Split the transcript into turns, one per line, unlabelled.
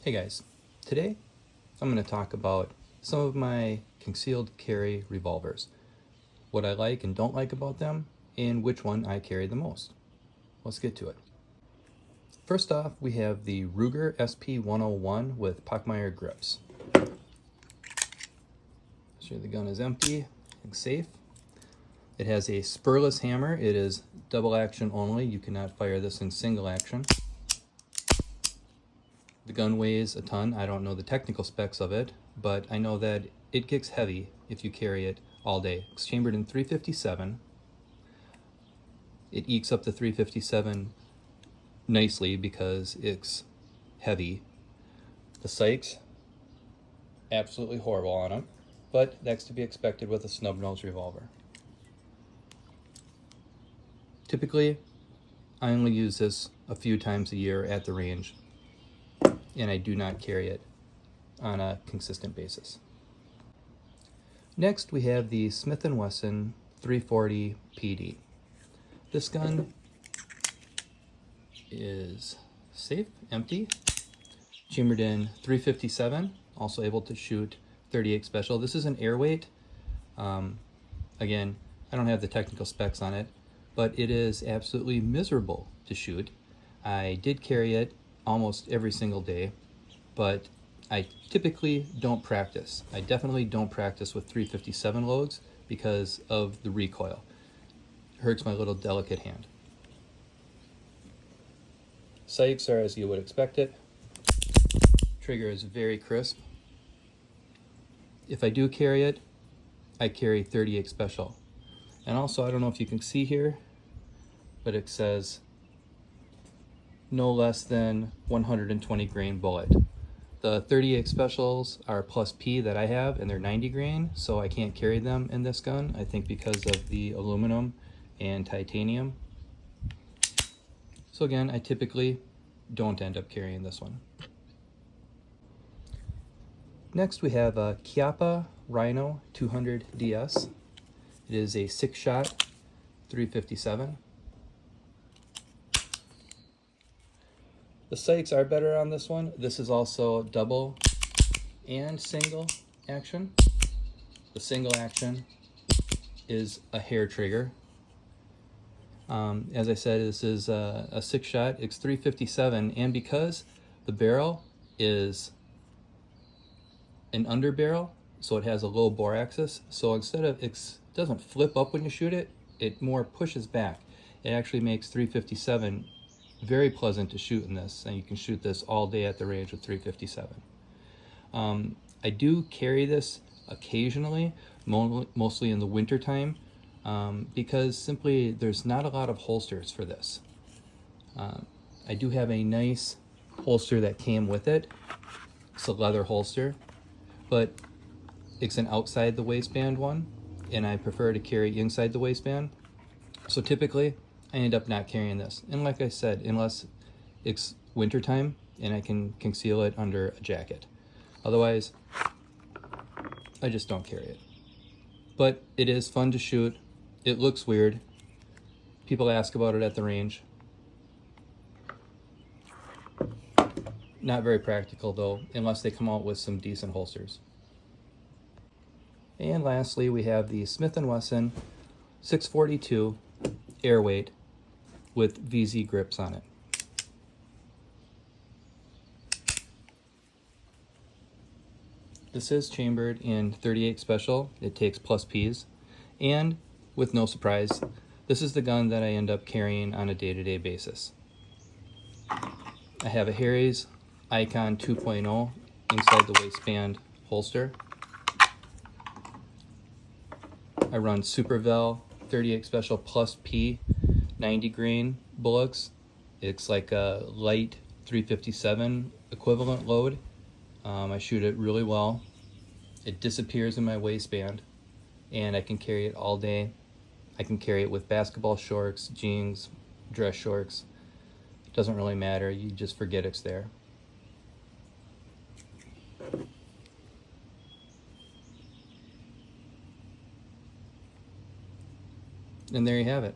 Hey guys, today I'm going to talk about some of my concealed carry revolvers, what I like and don't like about them, and which one I carry the most. Let's get to it. First off, we have the Ruger SP-101 with Pockmeyer grips. Sure, the gun is empty and safe. It has a spurless hammer. It is double action only. You cannot fire this in single action. The gun weighs a ton. I don't know the technical specs of it, but I know that it kicks heavy if you carry it all day. It's chambered in 357. It ekes up to 357 nicely because it's heavy. The sights, absolutely horrible on them, but that's to be expected with a snub nose revolver. Typically, I only use this a few times a year at the range, and I do not carry it on a consistent basis. Next, we have the Smith & Wesson 340 PD. This gun is safe, empty, chambered in 357, also able to shoot 38 special. This is an Airweight. Again, I don't have the technical specs on it, but it is absolutely miserable to shoot. I did carry it almost every single day, but I typically don't practice. I definitely don't practice with 357 loads because of the recoil. It hurts my little delicate hand. Sights are as you would expect it. Trigger is very crisp. If I do carry it, I carry 38 special. And also, I don't know if you can see here, but it says no less than 120 grain bullet. The 38 specials are plus P that I have, and they're 90 grain, so I can't carry them in this gun, I think because of the aluminum and titanium. So again, I typically don't end up carrying this one. Next, we have a Chiappa Rhino 200 DS. It is a 6-shot 357. The sights are better on this one. This is also double and single action. The single action is a hair trigger. As I said, this is a 6-shot. It's 357, and because the barrel is an under barrel, so it has a low bore axis, so instead of it doesn't flip up when you shoot it, it more pushes back. It actually makes 357 very pleasant to shoot in this, and you can shoot this all day at the range with 357. I do carry this occasionally, mostly in the winter time, because simply there's not a lot of holsters for this. I do have a nice holster that came with it. It's a leather holster, but it's an outside the waistband one, and I prefer to carry inside the waistband. So typically I end up not carrying this. And like I said, unless it's wintertime and I can conceal it under a jacket. Otherwise, I just don't carry it. But it is fun to shoot. It looks weird. People ask about it at the range. Not very practical though, unless they come out with some decent holsters. And lastly, we have the Smith & Wesson 642 Airweight with VZ grips on it. This is chambered in 38 special. It takes plus Ps, and with no surprise, this is the gun that I end up carrying on a day-to-day basis. I have a Harry's Icon 2.0 inside the waistband holster. I run Supervel 38 special plus P 90 grain bullets. It's like a light 357 equivalent load. I shoot it really well. It disappears in my waistband, and I can carry it all day. I can carry it with basketball shorts, jeans, dress shorts. It doesn't really matter. You just forget it's there. And there you have it.